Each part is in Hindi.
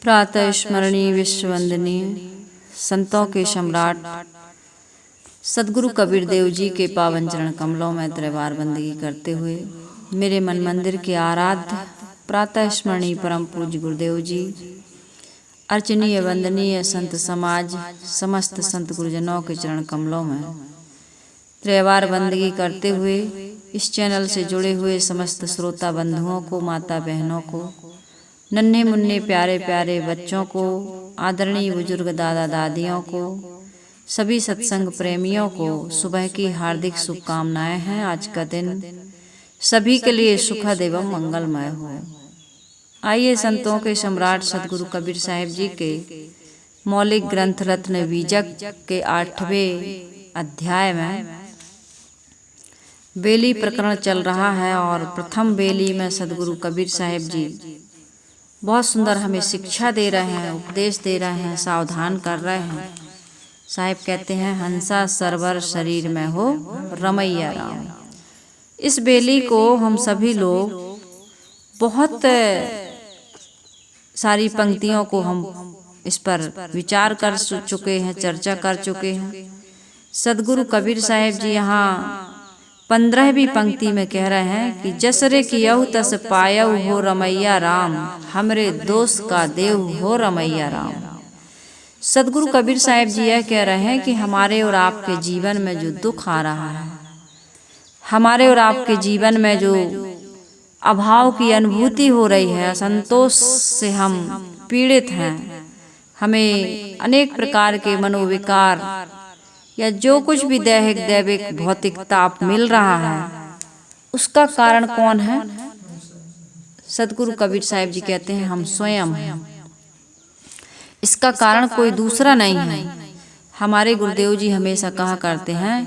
प्रातः स्मरणीय विश्ववंदनीय संतों के सम्राट सदगुरु कबीर देव जी के पावन चरण कमलों में त्रैवार बंदगी करते हुए मेरे मन मंदिर के आराध्य प्रातः स्मरणीय परम पूज्य गुरुदेव जी, अर्चनीय वंदनीय संत समाज, समस्त संत गुरुजनों के चरण कमलों में त्रैवार बंदगी करते हुए इस चैनल से जुड़े हुए समस्त श्रोता बंधुओं को, माता बहनों को, नन्हे मुन्ने प्यारे प्यारे बच्चों को, आदरणीय बुजुर्ग दादा दादियों को, सभी सत्संग प्रेमियों को सुबह की हार्दिक शुभकामनाएं हैं। आज का दिन सभी के लिए सुखद एवं मंगलमय हो। आइए संतों के सम्राट सदगुरु कबीर साहिब जी के मौलिक ग्रंथ रत्न बीजक के 8वें अध्याय में बेली प्रकरण चल रहा है और प्रथम बेली में सदगुरु कबीर साहिब जी बहुत सुंदर हमें शिक्षा दे रहे हैं, उपदेश दे रहे हैं, सावधान कर रहे हैं। साहिब कहते हैं, हंसा सरवर शरीर में हो रमैया राम। इस बेली को हम सभी लोग बहुत सारी पंक्तियों को हम इस पर विचार कर चुके हैं, चर्चा कर चुके हैं। सदगुरु कबीर साहिब जी यहाँ 15वीं पंक्ति में कह रहे हैं कि जसरे कियहु तस पायहु हो रमैया राम, हमरे दोष का देव हो रमैया राम। सदगुरु कबीर साहिब जी यह कह रहे हैं कि हमारे और आपके जीवन में जो दुख आ रहा है, हमारे और आपके जीवन में जो अभाव की अनुभूति हो रही है, असंतोष से हम पीड़ित हैं, हमें अनेक प्रकार के मनोविकार या जो कुछ भी दैहिक दैविक भौतिक ताप मिल रहा है, उसका कारण कौन है? सदगुरु कबीर साहिब जी कहते हैं, हम स्वयं हैं। इसका कारण कोई दूसरा नहीं है। हमारे गुरुदेव जी हमेशा कहा करते हैं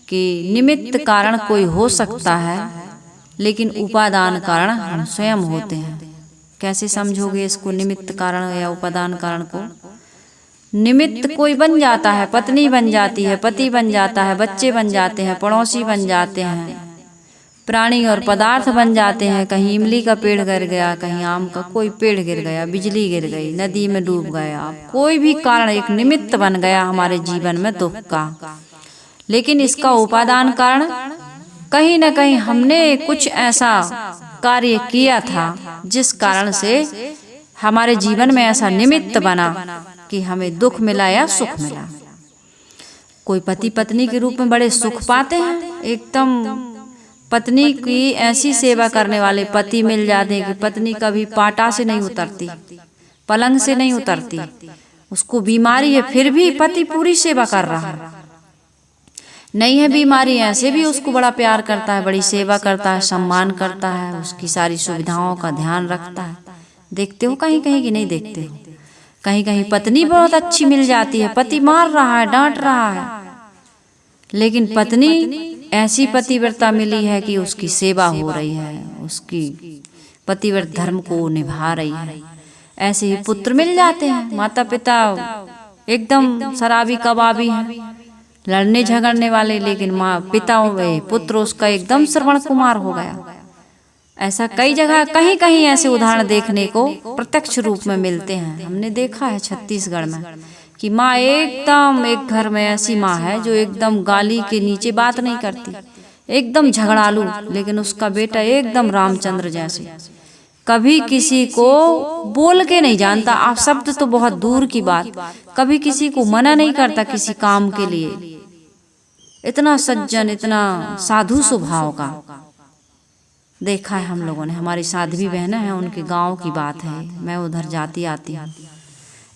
कि निमित्त कारण कोई हो सकता है, लेकिन उपादान कारण हम स्वयं होते हैं। कैसे समझोगे इसको, निमित्त कारण या उपादान कारण को? निमित्त कोई बन जाता है, पत्नी बन जाती है, पति बन जाता है, बच्चे बन जाते हैं, पड़ोसी बन जाते हैं, प्राणी और पदार्थ बन जाते हैं। कहीं इमली का पेड़ गिर गया, कहीं आम का कोई पेड़ गिर गया, बिजली गिर गई, नदी में डूब गया, कोई भी कारण एक निमित्त बन गया हमारे जीवन में दुख का। लेकिन इसका उपादान कारण कहीं न कहीं हमने कुछ ऐसा कार्य किया था जिस कारण से हमारे जीवन में ऐसा निमित्त बना कि हमें दुख मिला या सुख मिला। कोई पति पत्नी के रूप में बड़े सुख पाते हैं, एकदम पत्नी की ऐसी सेवा करने वाले पति मिल जाते हैं कि पत्नी कभी पाटा से नहीं उतरती, पलंग से नहीं उतरती, उसको बीमारी है फिर भी पति पूरी सेवा कर रहा है। नहीं है बीमारी, ऐसे भी उसको बड़ा प्यार करता है, बड़ी सेवा करता है, सम्मान करता है, उसकी सारी सुविधाओं का ध्यान रखता है। देखते हो कहीं कहीं कि नहीं देखते हो? कहीं कहीं पत्नी बहुत अच्छी मिल जाती है, पति मार रहा है, डांट रहा है, लेकिन पत्नी ऐसी पतिव्रता मिली है कि उसकी सेवा हो रही है, उसकी पतिव्रत धर्म को निभा रही है। ऐसे ही पुत्र मिल जाते हैं, माता पिता एकदम शराबी कबाबी हैं, लड़ने झगड़ने वाले, लेकिन माँ पिता पुत्र उसका एकदम श्रवण कुमार हो गया। ऐसा कई जगह कहीं कहीं ऐसे उदाहरण देखने को प्रत्यक्ष रूप में मिलते हैं। हमने देखा है छत्तीसगढ़ में कि माँ एकदम, एक घर में ऐसी माँ है जो एकदम गाली के नीचे बात नहीं करती, एकदम झगड़ालू, लेकिन उसका बेटा एकदम रामचंद्र जैसे, कभी किसी को बोल के नहीं जानता, आप शब्द तो बहुत दूर की बात, कभी किसी को मना नहीं करता किसी काम के लिए, इतना सज्जन, इतना साधु स्वभाव का देखा है हम लोगों ने। हमारी साध्वी बहनें हैं, उनके गांव की बात है, मैं उधर जाती आती हूँ,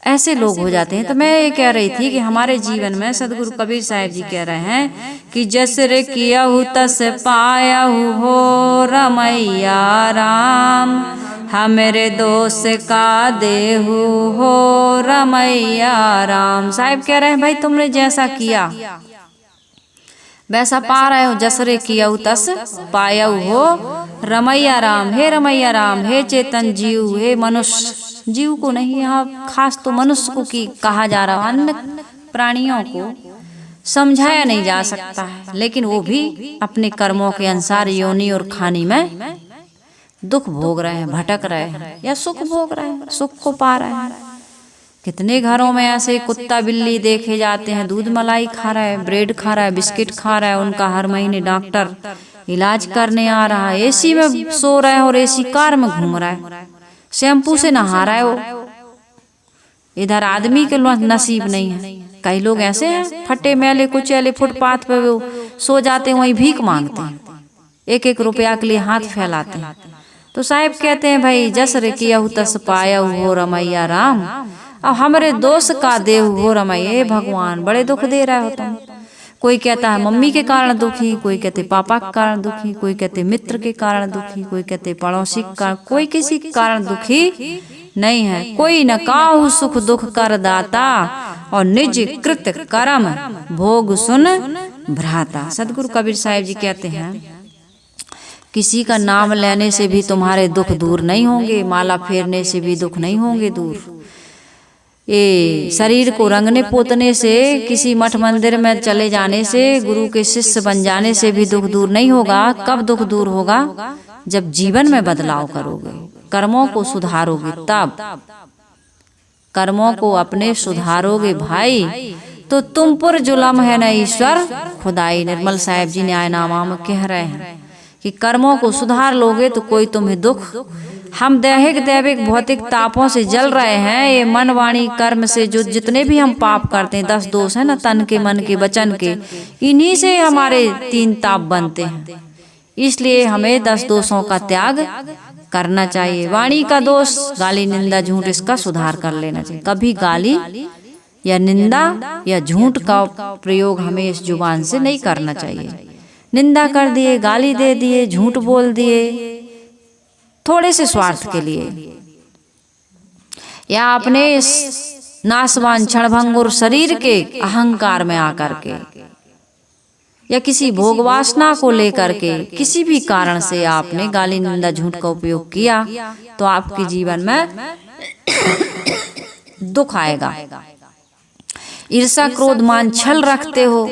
ऐसे लोग हो जाते हैं। तो मैं ये कह रही थी कि हमारे जीवन में सदगुरु कबीर साहिब जी कह रहे हैं कि जसरे कियहु तस पायहु हो रमैया राम, हमरे दोष का देहु हो रमैया राम। साहिब कह रहे हैं, भाई तुमने जैसा किया वैसा पा रहे हो, जसरे कियहु तस पायहु हो रमैया राम। हे रमैया राम, हे चेतन जीव, हे मनुष्य जीव को नहीं, यहाँ खास तो मनुष्य को की कहा जा रहा, अन्य प्राणियों को समझाया नहीं जा सकता है, लेकिन वो भी अपने कर्मों के अनुसार योनि और खानी में दुख भोग रहे हैं, भटक रहे हैं, या सुख भोग रहे हैं, सुख को पा रहे हैं। कितने घरों में ऐसे कुत्ता बिल्ली देखे जाते हैं, दूध मलाई खा रहा है, ब्रेड खा रहा है, बिस्किट खा रहा है, उनका हर महीने डॉक्टर इलाज करने आ रहा है, एसी में सो रहा है और एसी कार में घूम रहा है, शैम्पू से नहा रहा है वो। इधर आदमी के नसीब नहीं है। कई लोग ऐसे हैं फटे मैले कुचैले फुटपाथ पे वो सो जाते हैं, वहीं भीख मांगते हैं, एक एक रुपया के लिए हाथ फैलाते हैं। तो साहब कहते हैं भाई जसर किया तस पाया हो रमैया राम, अब हमारे दोस्त का देव हो रमैया भगवान, बड़े दुख दे रहा होता है। कोई कहता है मम्मी के कारण दुखी, कोई कहते पापा के कारण दुखी, कोई कहते मित्र के कारण दुखी, कोई कहते पड़ोसी के कारण, कोई किसी के कारण दुखी नहीं है। कोई न काहू सुख दुख कर दाता, और निज कृत कर्म भोग सुन भ्राता। सदगुरु कबीर साहिब जी कहते हैं किसी का नाम लेने से भी तुम्हारे दुख दूर नहीं होंगे, माला फेरने से भी दुख नहीं होंगे दूर, ये शरीर को रंगने पोतने से, किसी मठ मंदिर में चले जाने से, गुरु के शिष्य बन जाने से भी दुख दूर नहीं होगा। कब दुख दूर होगा? जब जीवन में बदलाव करोगे, कर्मों को सुधारोगे, तब कर्मों को अपने सुधारोगे भाई, तो तुम पर जुलम है न ईश्वर खुदाई। निर्मल साहिब जी न्यायनामा में कह रहे हैं कि कर्मों को सुधार लोगे तो कोई तुम्हें दुख, हम दैहिक दैविक भौतिक तापों से जल रहे हैं, ये मन वाणी कर्म से जो जितने भी हम पाप करते हैं, 10 दोष है ना, तन के मन के वचन के, इन्हीं से हमारे 3 ताप बनते हैं। इसलिए हमें 10 दोषों का त्याग करना चाहिए। वाणी का दोष गाली निंदा झूठ, इसका सुधार कर लेना चाहिए। कभी गाली या निंदा या झूठ का प्रयोग हमें इस जुबान से नहीं करना चाहिए। निंदा कर दिए, गाली दे दिए, झूठ बोल दिए थोड़े से स्वार्थ के लिए, या अपने इस नासवान क्षणभंगुर शरीर के अहंकार में आकर के, या किसी भोग वासना को लेकर के, किसी भी कारण से आपने गाली निंदा झूठ का उपयोग किया तो आपके जीवन में दुख आएगा। ईर्षा क्रोध मान छल रखते हो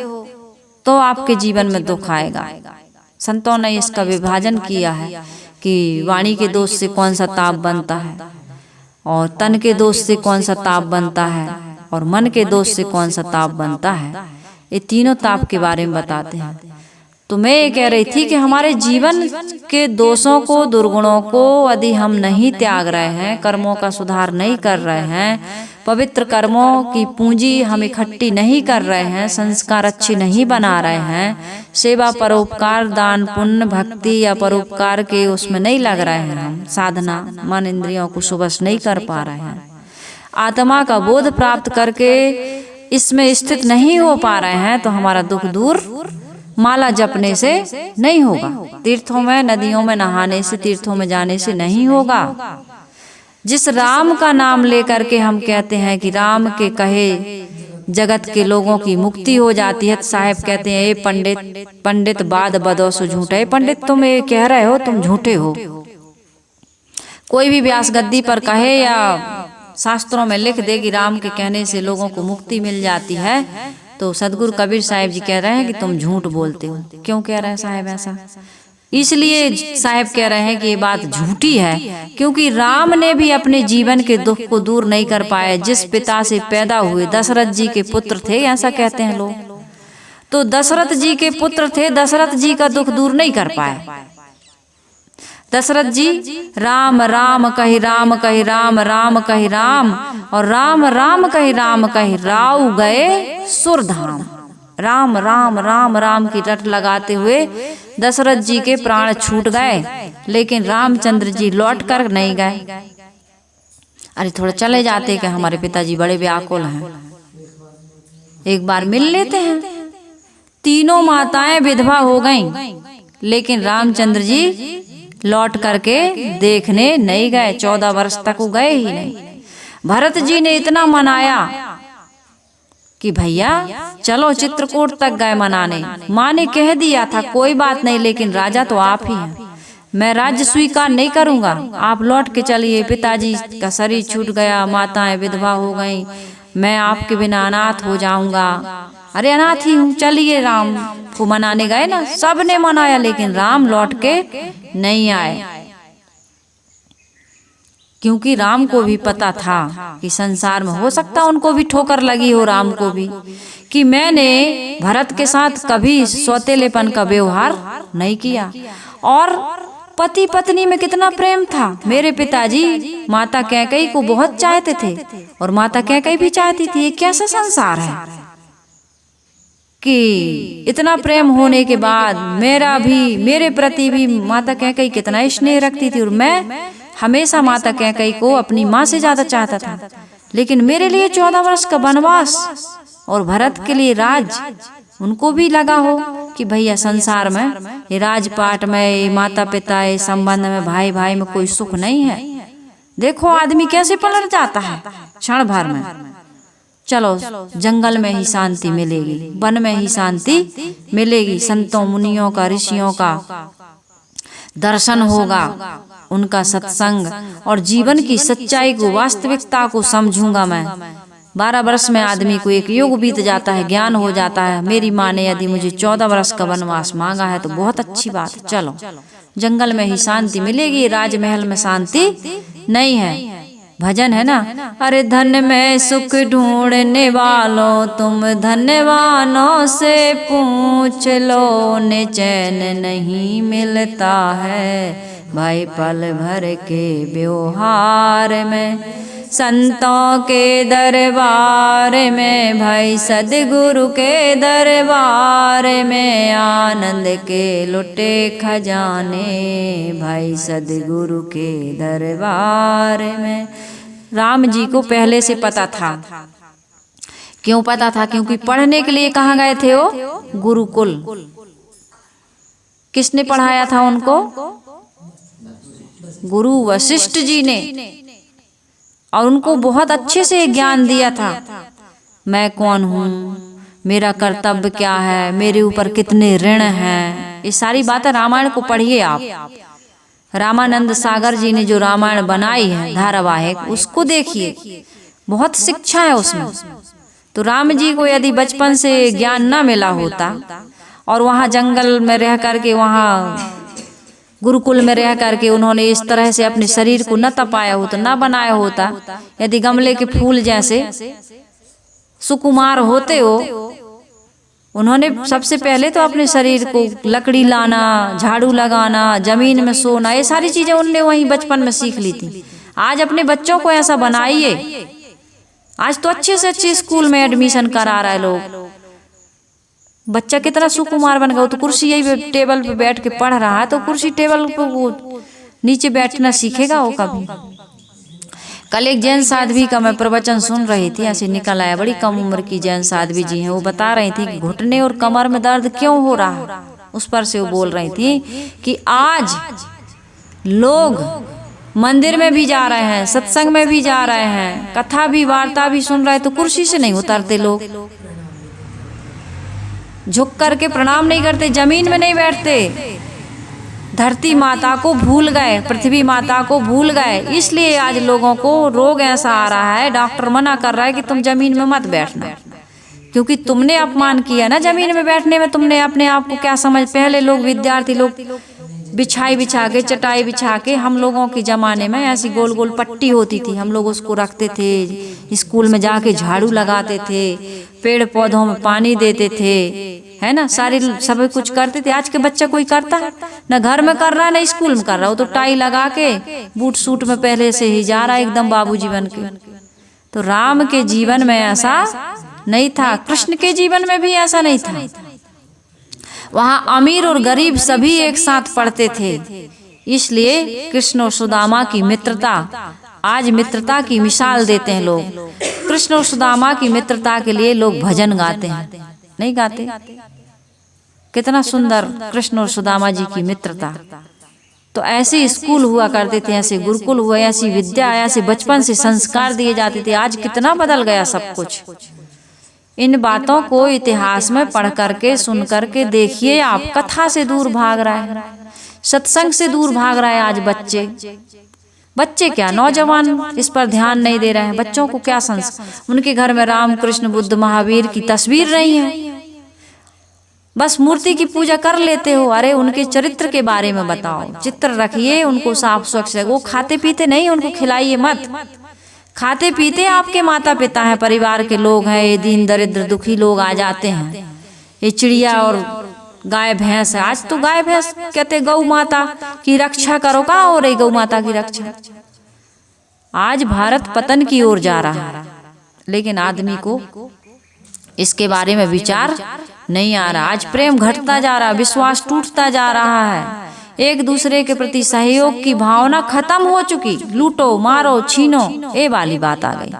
तो आपके जीवन में दुख आएगा। संतों ने इसका विभाजन किया है कि वाणी के दोष से कौन सा ताप बनता है, और तन के दोष से कौन सा ताप बनता है, और मन के दोष से कौन सा ताप बनता है। ये तीनों ताप के बारे में बताते हैं। तो मैं ये कह रही थी कि हमारे जीवन के दोषों को, दुर्गुणों को यदि हम नहीं त्याग रहे हैं, कर्मों का सुधार नहीं कर रहे हैं, पवित्र कर्मों की पूंजी हम इकट्ठी नहीं कर रहे हैं, संस्कार अच्छे नहीं बना रहे हैं, सेवा परोपकार दान पुण्य भक्ति या परोपकार के उसमें नहीं लग रहे हैं, हम साधना मन इंद्रियों को सुबस नहीं कर पा रहे हैं, आत्मा का बोध प्राप्त करके इसमें स्थित नहीं हो पा रहे हैं, तो हमारा दुख दूर माला जपने से नहीं होगा, तीर्थों में नदियों में नहाने से, तीर्थों में जाने से नहीं होगा। जिस राम का नाम लेकर के हम कहते हैं कि राम के कहे जगत के लोगों की मुक्ति हो जाती है, साहब कहते हैं ये पंडित बाद बदो सो झूठे। पंडित तुम ये कह रहे हो, तुम झूठे हो। कोई भी व्यास गद्दी पर कहे या शास्त्रों में लिख दे कि राम के कहने से लोगों को मुक्ति मिल जाती है, तो सदगुरु कबीर साहिब जी कह रहे हैं कि तुम झूठ बोलते हो। क्यों कह रहे हैं साहब ऐसा? इसलिए साहब कह रहे हैं कि ये बात झूठी है, क्योंकि राम ने भी अपने जीवन के दुख को दूर नहीं कर पाए। जिस पिता से पैदा हुए, दशरथ जी के पुत्र थे, ऐसा कहते हैं लोग, तो दशरथ जी के पुत्र थे, दशरथ जी का दुख दूर नहीं कर पाए। दशरथ जी राम राम कहि राम कहि राम राम कहि राम, और राम राम कहि राम कहि राव गए सुरधाम। राम राम राम राम की रट लगाते हुए दशरथ जी के प्राण छूट गए, लेकिन रामचंद्र जी लौट कर नहीं गए। अरे थोड़ा चले जाते कि हमारे पिताजी बड़े व्याकुल हैं, एक बार मिल लेते हैं। तीनों माताएं विधवा हो गईं, लेकिन रामचंद्र जी लौट करके देखने नहीं गए। 14 वर्ष तक वो गए ही नहीं। भरत जी ने इतना मनाया कि भैया चलो चित्रकूट तक गए मनाने। माँ ने कह दिया था कोई बात नहीं, लेकिन राजा तो आप ही हैं, मैं राज्य स्वीकार नहीं करूंगा, आप लौट के चलिए। पिताजी का शरीर छूट गया, माताएं विधवा हो गईं, मैं आपके बिना अनाथ हो जाऊंगा। अरे अनाथ ही हूँ, चलिए। राम को मनाने गए ना, सबने मनाया, लेकिन राम लौट के नहीं आए। क्योंकि राम को भी पता था कि संसार में हो सकता उनको भी ठोकर लगी हो, राम को भी, कि मैंने भरत के साथ कभी सौतेलेपन का व्यवहार नहीं किया। और पति पत्नी में कितना प्रेम था। मेरे पिताजी माता कैकेयी को बहुत चाहते थे और माता कैकेयी भी चाहती थी। ये कैसा संसार है कि इतना प्रेम होने के बाद मेरे प्रति भी माता कैकेयी कितना स्नेह रखती थी और मैं हमेशा माता कैकेयी को अपनी माँ से ज्यादा चाहता था। लेकिन मेरे लिए 14 वर्ष का वनवास और भरत के लिए राज, उनको भी लगा हो कि भैया संसार में ये राजपाट में, ये माता पिता, ये संबंध में, भाई भाई में कोई सुख नहीं है। देखो आदमी कैसे पलट जाता है क्षण भर में। चलो जंगल में ही शांति मिलेगी, वन में ही शांति मिलेगी, संतों मुनियों का, ऋषियों का दर्शन होगा, उनका सत्संग और जीवन की सच्चाई को, वास्तविकता को समझूंगा मैं। 12 वर्ष में आदमी को एक युग बीत जाता है, ज्ञान हो जाता है। मेरी माँ ने यदि मुझे 14 वर्ष का वनवास मांगा है तो बहुत अच्छी बात है। चलो जंगल में ही शांति मिलेगी, राजमहल में शांति नहीं है। भजन है ना, अरे धन में सुख ढूंढने वालों तुम धनवानों से पूछ लो, ने चैन नहीं मिलता है भाई पल भर के व्यवहार में। संतों के दरबार में भाई, सदगुरु के दरबार में, आनंद के लुटे खजाने भाई सदगुरु के दरबार में। राम जी को पहले से पता था। क्यों पता था? क्योंकि पढ़ने के लिए कहाँ गए थे वो? गुरुकुल। किसने पढ़ाया था उनको? गुरु वशिष्ठ जी ने। और उनको बहुत अच्छे से ज्ञान दिया था। मैं कौन हूँ, मेरा कर्तव्य क्या है, मेरे ऊपर कितने ऋण हैं, ये सारी बातें रामायण को पढ़िए आप। रामानंद सागर जी ने जो रामायण बनाई है धारावाहिक, उसको देखिए, बहुत शिक्षा है उसमें। तो राम जी को यदि बचपन से ज्ञान न मिला होता और वहाँ जंगल में रह करके, वहाँ गुरुकुल में रह करके उन्होंने इस तरह से अपने शरीर को न तपाया होता, न बनाया होता, यदि गमले के फूल जैसे सुकुमार होते हो, उन्होंने सबसे पहले तो अपने शरीर को लकड़ी लाना, झाड़ू लगाना, जमीन में सोना, ये सारी चीजें उनने वहीं बचपन में सीख ली थी। आज अपने बच्चों को ऐसा बनाइए। आज तो अच्छे से अच्छे स्कूल में एडमिशन करा रहा है लोग। बच्चा कितना सुकुमार बन गया। तो कुर्सी यही टेबल पे बैठ के पढ़ रहा है, तो कुर्सी टेबल पे वो नीचे बैठना सीखेगा वो कभी? कल एक जैन साध्वी का मैं प्रवचन सुन रही थी, ऐसे निकल आया, बड़ी कम उम्र की जैन साध्वी जी हैं। वो बता रही थी कि घुटने और कमर में दर्द क्यों हो रहा है। उस पर से वो बोल रही थी कि आज लोग मंदिर में भी जा रहे हैं, सत्संग में भी जा रहे हैं, कथा भी, वार्ता भी सुन रहे हैं, तो कुर्सी से नहीं उतरते लोग, झुक करके प्रणाम नहीं करते, जमीन में नहीं बैठते, धरती माता को भूल गए, पृथ्वी माता को भूल गए। इसलिए आज लोगों को रोग ऐसा आ रहा है, डॉक्टर मना कर रहा है कि तुम जमीन में मत बैठना, क्योंकि तुमने अपमान किया ना जमीन में बैठने में। तुमने अपने आप को क्या समझ, पहले लोग विद्यार्थी लोग बिछा के, चटाई बिछा के, हम लोगों के जमाने में ऐसी गोल गोल पट्टी होती थी, हम लोग उसको रखते थे, स्कूल में जाके झाड़ू लगाते थे, पेड़ पौधों में पानी देते थे, है ना, सारी सब कुछ करते थे। आज के बच्चा कोई करता है? न घर में कर रहा है, न स्कूल में कर रहा है। वो तो टाई लगा के बूट सूट में पहले से ही जा रहा है एकदम बाबूजी बन के। तो राम के जीवन में ऐसा नहीं था, कृष्ण के जीवन में भी ऐसा नहीं था। वहाँ अमीर और गरीब सभी एक साथ पढ़ते थे। इसलिए कृष्ण और सुदामा की मित्रता, आज मित्रता की मिसाल देते हैं लोग। कृष्ण और सुदामा की मित्रता के लिए लोग भजन गाते हैं, नहीं गाते? कितना सुंदर कृष्ण और सुदामा जी की मित्रता। तो ऐसे स्कूल हुआ करते थे, ऐसे गुरुकुल हुआ, ऐसी विद्या, ऐसे बचपन से संस्कार दिए जाते थे। आज कितना बदल गया सब कुछ। इन बातों को इतिहास में पढ़ करके, सुन करके देखिए आप। कथा से दूर भाग रहा है, सत्संग से दूर भाग रहा है आज बच्चे क्या, नौजवान इस पर ध्यान नहीं दे रहे हैं। बच्चों को क्या संस्कार, उनके घर में राम, कृष्ण, बुद्ध, महावीर की तस्वीर नहीं है। बस मूर्ति की पूजा कर लेते हो। अरे उनके चरित्र के बारे में बताओ, चित्र रखिए, उनको साफ स्वच्छ रखो। खाते पीते नहीं, उनको खिलाइए मत। खाते पीते आपके माता पिता हैं, परिवार के लोग हैं। ये दीन दरिद्र दुखी लोग आ जाते हैं, ये चिड़िया और गाय भैंस है। आज तो गाय भैंस कहते गौ माता की रक्षा करो। कहाँ हो रही गौ माता की रक्षा? आज भारत पतन की ओर जा रहा है, लेकिन आदमी को इसके बारे में विचार नहीं आ रहा। आज प्रेम घटता जा रहा, विश्वास टूटता जा रहा है, एक दूसरे के प्रति सहयोग की भावना खत्म हो चुकी। लूटो मारो छीनो, ये वाली बात आ गई।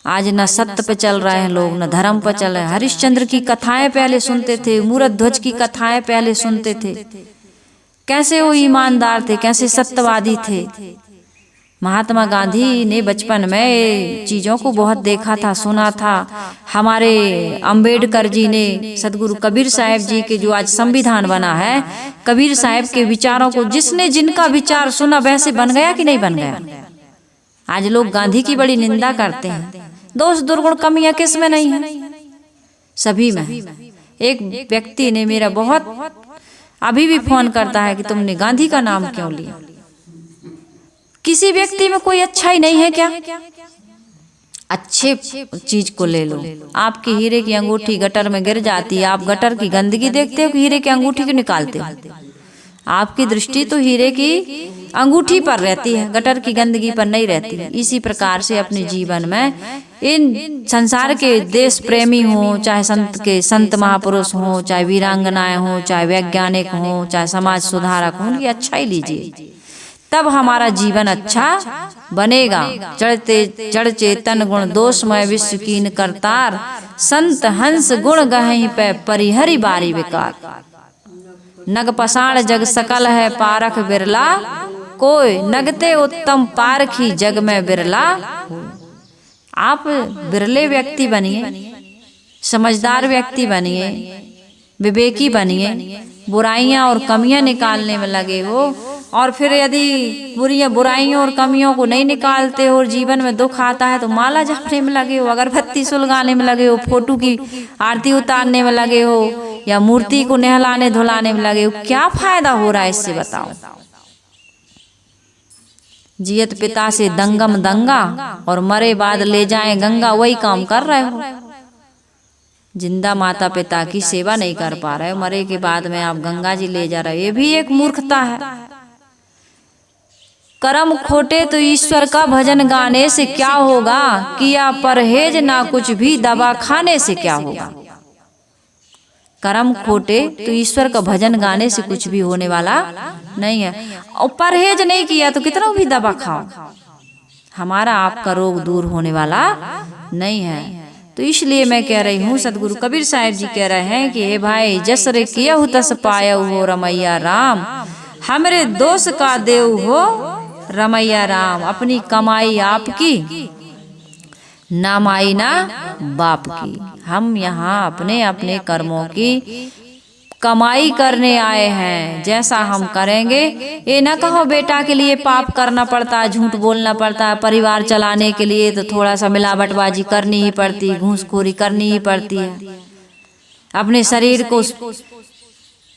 आज न सत्य पे चल रहे हैं लोग, न धर्म पे चल रहे हैं। हरिश्चंद्र की कथाएं पहले सुनते थे, मूर्तध्वज की कथाएं पहले सुनते थे। कैसे वो ईमानदार थे, कैसे सत्यवादी थे। महात्मा गांधी ने बचपन में चीज़ों को बहुत देखा था, सुना था। हमारे अंबेडकर जी ने, सदगुरु कबीर साहब जी के जो आज संविधान बना है, कबीर साहब के विचारों को जिसने जिनका विचार सुना वैसे बन गया कि नहीं बन गया? आज लोग गांधी की बड़ी निंदा करते हैं। दोष दुर्गुण कमियां किस में नहीं है? सभी में। एक व्यक्ति ने मेरा बहुत अभी भी फोन करता है कि तुमने गांधी का नाम क्यों लिया? किसी व्यक्ति में कोई अच्छाई नहीं है क्या? अच्छे चीज को ले लो। आपकी हीरे की अंगूठी गटर में गिर जाती है, आप गटर की गंदगी देखते हो कि हीरे की अंगूठी क्यों निकालते हो? आपकी दृष्टि तो हीरे की अंगूठी पर रहती है, गटर की गंदगी पर नहीं रहती है। इसी प्रकार से अपने जीवन में इन संसार के देश प्रेमी हो, चाहे संत महापुरुष हो, चाहे वीरांगनाएं हो, चाहे वैज्ञानिक हो, चाहे समाज सुधारक हो, उनकी अच्छाई लीजिए, तब हमारा जीवन अच्छा बनेगा। जड़ चेतन गुण दोषमय विश्व कीन करतार, संत हंस गुण गहहीं पे परिहरि बारी विकार। नग पसाण जग सकल है पारख बिरला, कोई नगते उत्तम पारखी जग में बिरला। आप बिरले व्यक्ति बनिए, समझदार व्यक्ति बनिए, विवेकी बनिए। बुराइयां और कमियां निकालने में लगे हो, और फिर यदि बुराइयों और कमियों को नहीं निकालते हो और जीवन में दुख आता है तो माला जपने में लगे हो, अगरबत्ती सुलगाने में लगे हो, फोटो की आरती उतारने में लगे हो, या मूर्ति को नहलाने धुलाने में लगे हो, क्या फायदा हो रहा है इससे बताओ? जियत पिता से दंगम दंगा और मरे बाद ले जाएं गंगा, वही काम कर रहे हो। जिंदा माता पिता की सेवा नहीं कर पा रहे हो, मरे के बाद में आप गंगा जी ले जा रहे हो, ये भी एक मूर्खता है। कर्म खोटे तो ईश्वर का भजन गाने से क्या होगा, किया परहेज ना कुछ भी दवा खाने से क्या होगा। कर्म खोटे तो ईश्वर का भजन गाने से कुछ भी होने वाला नहीं है, और परहेज नहीं किया तो कितना भी दवा खाओ, हमारा आपका रोग दूर होने वाला नहीं है। तो इसलिए मैं कह रही हूँ, सदगुरु कबीर साहब जी कह रहे हैं कि हे भाई, जस रे किया तस पाया हो रमैया राम, हमरे दोष का देव हो रमैया राम। अपनी कमाई आपकी, नामाई ना बाप की। हम यहाँ अपने अपने कर्मों की कमाई करने आए हैं। जैसा हम करेंगे, ये ना कहो बेटा के लिए पाप करना पड़ता है, झूठ बोलना पड़ता है, परिवार चलाने के लिए तो थोड़ा सा मिलावटबाजी करनी ही पड़ती है, घूसखोरी करनी ही पड़ती है। अपने शरीर को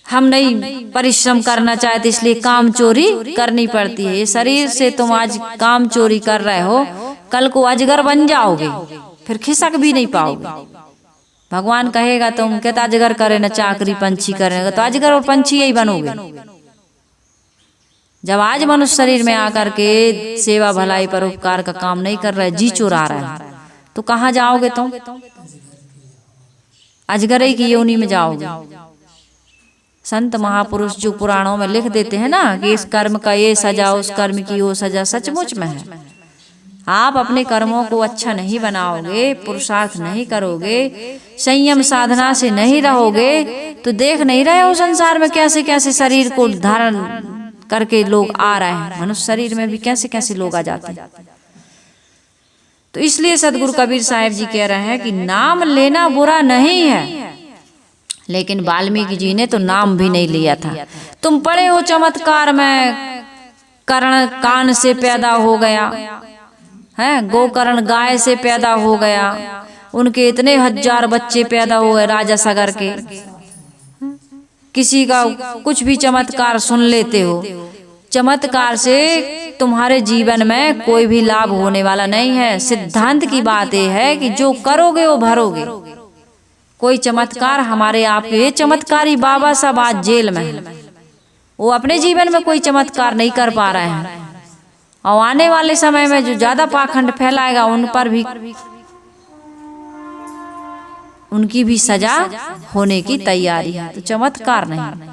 हम नहीं परिश्रम करना चाहते, इसलिए काम चोरी करनी पड़ती है। ये शरीर से तुम आज काम चोरी कर रहे हो, कल को अजगर बन जाओगे, फिर खिसक भी नहीं पाओगे। भगवान कहेगा तुम कहता अजगर करे न चाकरी पंछी करेगा, तो अजगर और पंछी यही बनोगे। जब आज मनुष्य शरीर में आकर के सेवा भलाई परोपकार का काम नहीं कर रहे, जी चुरा रहे हैं, तो कहाँ जाओगे तुम? अजगर की योनि में जाओगे। संत महापुरुष जो पुराणों में लिख देते हैं ना कि इस कर्म का ये सजा, उस कर्म की वो सजा, सचमुच में है। आप अपने कर्मों को अच्छा नहीं बनाओगे, पुरुषार्थ नहीं करोगे, संयम साधना से नहीं रहोगे, तो देख नहीं रहे हो संसार में कैसे कैसे शरीर को धारण करके लोग आ रहे हैं। मनुष्य शरीर में भी कैसे कैसे लोग आ जाते हैं। तो इसलिए सदगुरु कबीर साहब जी कह रहे हैं कि नाम लेना बुरा नहीं है, लेकिन वाल्मीकि जी ने तो नाम भी नहीं लिया था। तुम पढ़े हो चमत्कार में, कर्ण कान से पैदा हो गया है, गोकर्ण गाय से पैदा हो गया, उनके इतने हजार बच्चे पैदा हो गए राजा सगर के। किसी का कुछ भी चमत्कार सुन लेते हो। चमत्कार से तुम्हारे जीवन में कोई भी लाभ होने वाला नहीं है। सिद्धांत की बात यह है कि जो करोगे वो भरोगे। कोई चमत्कार हमारे आपके चमत्कारी बाबा साहब आज जेल में है, वो अपने जीवन में कोई चमत्कार नहीं कर पा रहे हैं, और आने वाले समय में जो ज्यादा पाखंड फैलाएगा उन पर भी उनकी भी सजा होने की तैयारी है। तो चमत्कार नहीं,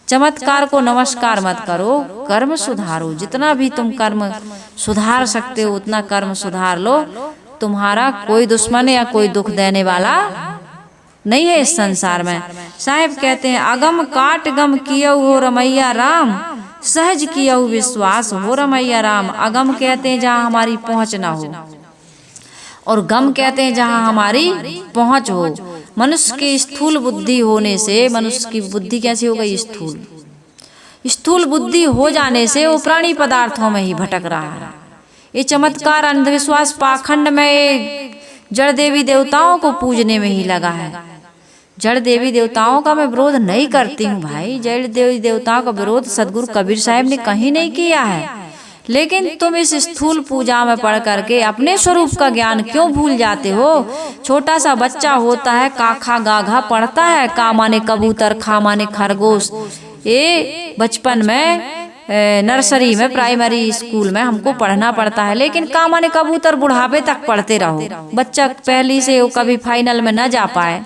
चमत्कार को नमस्कार मत करो, कर्म सुधारो। जितना भी तुम कर्म सुधार सकते हो उतना कर्म सुधार लो। तुम्हारा कोई दुश्मन या कोई दुख देने वाला नहीं है इस संसार में। साहेब कहते हैं अगम काट गम कियऊ हो रमैया राम, सहज कियऊ विश्वास हो रमैया राम। अगम कहते हैं जहाँ हमारी पहुँच ना हो, और गम कहते हैं जहाँ हमारी पहुँच हो। मनुष्य की स्थूल बुद्धि होने से, मनुष्य की बुद्धि कैसी हो गई? स्थूल बुद्धि हो जाने से वो प्राणी पदार्थों में ही भटक रहा है। ये चमत्कार, अंधविश्वास, पाखंड में जड़ देवी देवताओं को पूजने में ही लगा है। जड़ देवी देवताओं का मैं विरोध नहीं करती हूँ भाई, जड़ देवी देवताओं का विरोध सदगुरु कबीर साहब ने कहीं नहीं किया है, लेकिन तुम इस स्थूल पूजा में पढ़ करके अपने स्वरूप का ज्ञान क्यों भूल जाते हो? छोटा सा बच्चा होता है, काखा गाघा पढ़ता है, का माने कबूतर, खा माने खरगोश। ये बचपन में नर्सरी में, प्राइमरी स्कूल में हमको पढ़ना पड़ता है, लेकिन का माने कबूतर बुढ़ापे तक पढ़ते रहो। बच्चा पहली से वो कभी फाइनल में न जा पाए,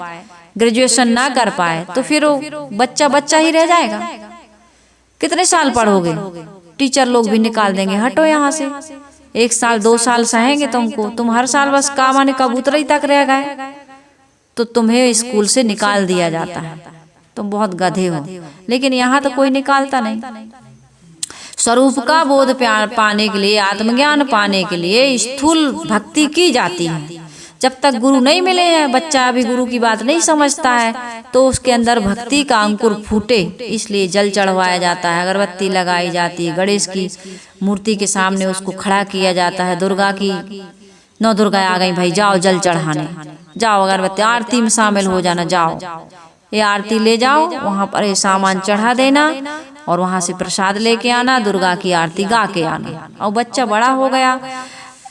ग्रेजुएशन ना कर पाए, तो फिर वो बच्चा बच्चा ही रह जाएगा। कितने साल पढ़ोगे? टीचर लोग भी निकाल देंगे, हटो यहाँ से। 1 साल 2 साल सहेंगे तुमको, तुम हर साल बस का माने कबूतर ही तक रह गए, तो तुम्हें स्कूल से निकाल दिया जाता है, तुम बहुत गधे हो। लेकिन यहाँ तो कोई निकालता नहीं। स्वरूप का बोध पाने के लिए, आत्मज्ञान पाने के लिए स्थूल भक्ति की जाती है। जब तक गुरु नहीं मिले हैं, बच्चा अभी गुरु की बात नहीं समझता है, तो उसके अंदर भक्ति का अंकुर फूटे, इसलिए जल चढ़वाया जाता है, अगरबत्ती लगाई जाती है, गणेश की मूर्ति के सामने उसको खड़ा किया जाता है। दुर्गा की 9 दुर्गा आ गई भाई, जाओ जल चढ़ाने, जाओ अगरबत्ती, आरती में शामिल हो जाना, जाओ ये आरती ले जाओ, वहाँ पर ये सामान चढ़ा देना और वहाँ से प्रसाद लेके आना, दुर्गा की आरती गा के आना। और बच्चा बड़ा हो गया,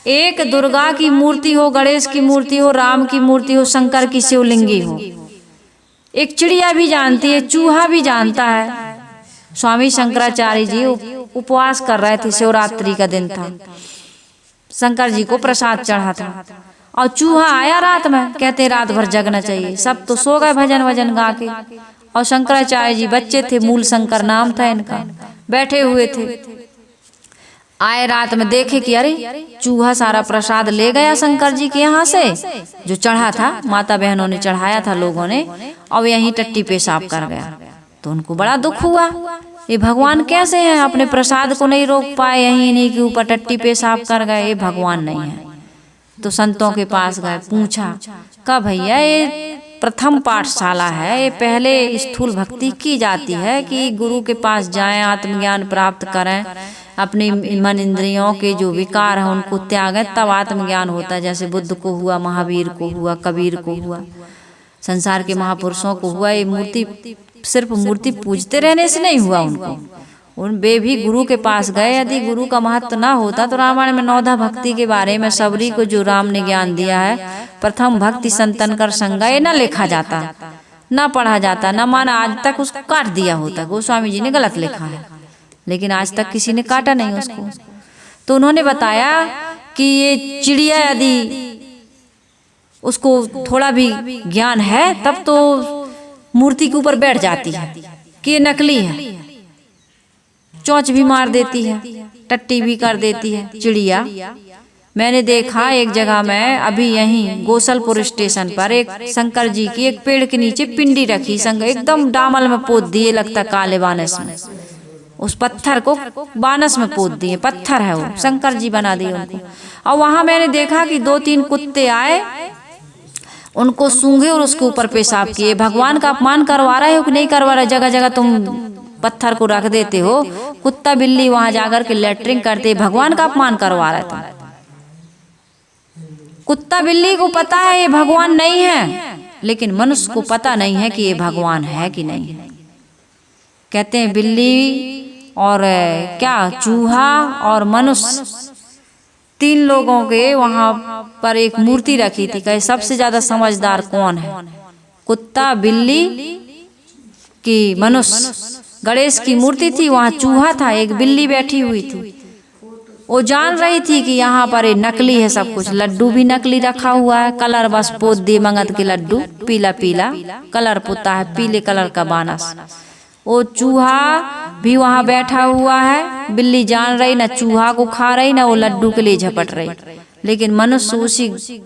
एक दुर्गा की मूर्ति हो, गणेश की मूर्ति हो, राम की मूर्ति हो, शंकर की शिवलिंगी हो, एक चिड़िया भी जानती है, चूहा भी जानता है। स्वामी शंकराचार्य जी उपवास कर रहे थे, शिवरात्रि का दिन था, शंकर जी को प्रसाद चढ़ा था, और चूहा आया रात में, कहते रात भर जगना चाहिए। सब तो सो गए भजन वजन गा के, और शंकराचार्य जी बच्चे थे, मूल शंकर नाम था इनका, बैठे हुए थे। आए रात में, देखे कि अरे चूहा सारा प्रसाद ले गया शंकर जी के यहाँ से, जो चढ़ा था, माता बहनों ने चढ़ाया था लोगों ने, और यहीं टट्टी पेशाब कर गया। तो उनको बड़ा दुख हुआ, ये भगवान कैसे हैं, अपने प्रसाद को नहीं रोक पाए, यहीं इन्हीं के ऊपर टट्टी पेशाब कर गए, ये भगवान नहीं है। तो संतों के पास गए, पूछा, कहा भैया ये प्रथम पाठशाला है, ये पहले स्थूल भक्ति की जाती है कि गुरु के पास जाएं, आत्मज्ञान प्राप्त करें, अपने मन इंद्रियों के जो विकार हैं उनको त्यागें, तब आत्मज्ञान होता है। जैसे बुद्ध को हुआ, महावीर को हुआ, कबीर को हुआ, संसार के महापुरुषों को हुआ। ये मूर्ति, सिर्फ मूर्ति पूजते रहने से नहीं हुआ उनको, वे भी गुरु के पास गए। यदि गुरु का महत्व ना होता तो रामायण में 9धा भक्ति के बारे में सबरी को जो राम ने ज्ञान दिया है, प्रथम भक्ति संतन कर संगय, न लिखा जाता, न पढ़ा जाता, न माना, आज तक उसको काट दिया होता। गोस्वामी जी ने गलत लिखा है, लेकिन आज तक किसी ने काटा नहीं उसको। तो उन्होंने बताया कि ये चिड़िया यदि उसको थोड़ा भी ज्ञान है तब तो मूर्ति के ऊपर बैठ जाती है कि ये नकली है, चोंच भी मार देती है, टट्टी भी कर देती है चिड़िया। मैंने देखा एक जगह में, अभी यहीं गोसलपुर स्टेशन पर, एक शंकर जी की एक पेड़ के नीचे पिंडी रखी, एकदम डामल में पोत दिए, लगता काले बानस में, उस पत्थर को बानस में पोत दिए, पत्थर है वो, शंकर जी बना दिए उनको। और वहां मैंने देखा कि 2-3 कुत्ते आए, उनको सूंघे और उसके ऊपर पेशाब किए। भगवान का अपमान करवा रहे हो कि नहीं करवा रहे? जगह जगह तुम पत्थर को रख देते हो, कुत्ता बिल्ली वहां जाकर के लेटरिंग करते, भगवान का अपमान करवा रहे थे। कुत्ता बिल्ली को पता है ये भगवान नहीं है, लेकिन मनुष्य को पता नहीं है कि ये भगवान है कि नहीं है। कहते हैं बिल्ली और क्या चूहा और मनुष्य, 3 लोगों के वहां पर एक मूर्ति रखी थी। कहे सबसे ज्यादा समझदार कौन है, कुत्ता, बिल्ली कि मनुष्य। गणेश की मूर्ति थी, वहां चूहा था, एक बिल्ली बैठी हुई थी। वो जान रही थी कि यहाँ पर ये नकली है सब कुछ। लड्डू भी नकली रखा हुआ है, कलर बस पोत दिए मंगत के लड्डू, पीला पीला कलर पुता है, पीले कलर का बानस। वो चूहा भी वहां बैठा हुआ है, बिल्ली जान रही, ना चूहा को खा रही ना वो लड्डू के लिए झपट रही, लेकिन मनुष्य उसी